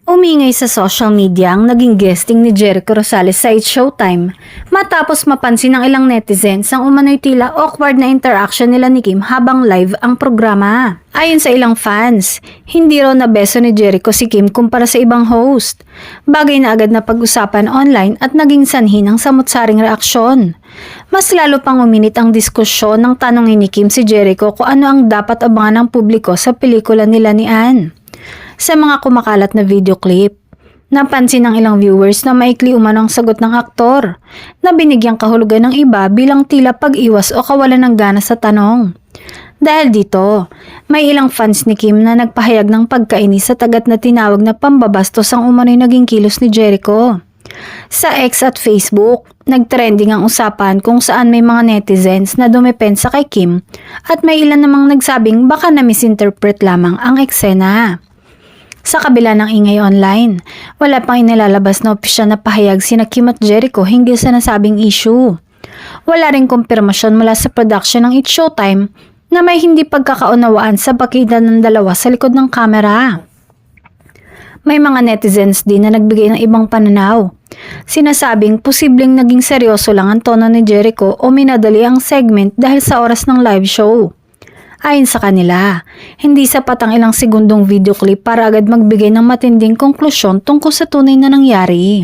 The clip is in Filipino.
Umingay sa social media ang naging guesting ni Jericho Rosales sa It's Showtime matapos mapansin ng ilang netizens ang umano'y tila awkward na interaction nila ni Kim habang live ang programa. Ayon sa ilang fans, hindi raw nabeso ni Jericho si Kim kumpara sa ibang host. Bagay na agad na pag-usapan online at naging sanhi ng samut-saring reaksyon. Mas lalo pang uminit ang diskusyon ng tanongin ni Kim si Jericho kung ano ang dapat abangan ng publiko sa pelikula nila ni Ann. Sa mga kumakalat na video clip, napansin ng ilang viewers na maikli umano ang sagot ng aktor na binigyang kahulugan ng iba bilang tila pag-iwas o kawalan ng gana sa tanong. Dahil dito, may ilang fans ni Kim na nagpahayag ng pagkainis sa tagat na tinawag na pambabastos ang umano'y naging kilos ni Jericho. Sa X at Facebook, nagtrending ang usapan kung saan may mga netizens na dumepensa kay Kim at may ilan namang nagsabing baka na-misinterpret lamang ang eksena. Sa kabila ng ingay online, wala pang inilalabas na opisyal na pahayag sina Kim at Jericho hinggil sa nasabing issue. Wala ring kumpirmasyon mula sa production ng It's Showtime na may hindi pagkakaunawaan sa pagitan ng dalawa sa likod ng kamera. May mga netizens din na nagbigay ng ibang pananaw. Sinasabing posibleng naging seryoso lang ang tono ni Jericho o minadali ang segment dahil sa oras ng live show. Ayon sa kanila, hindi sapat ang ilang segundong video clip para agad magbigay ng matinding konklusyon tungkol sa tunay na nangyari.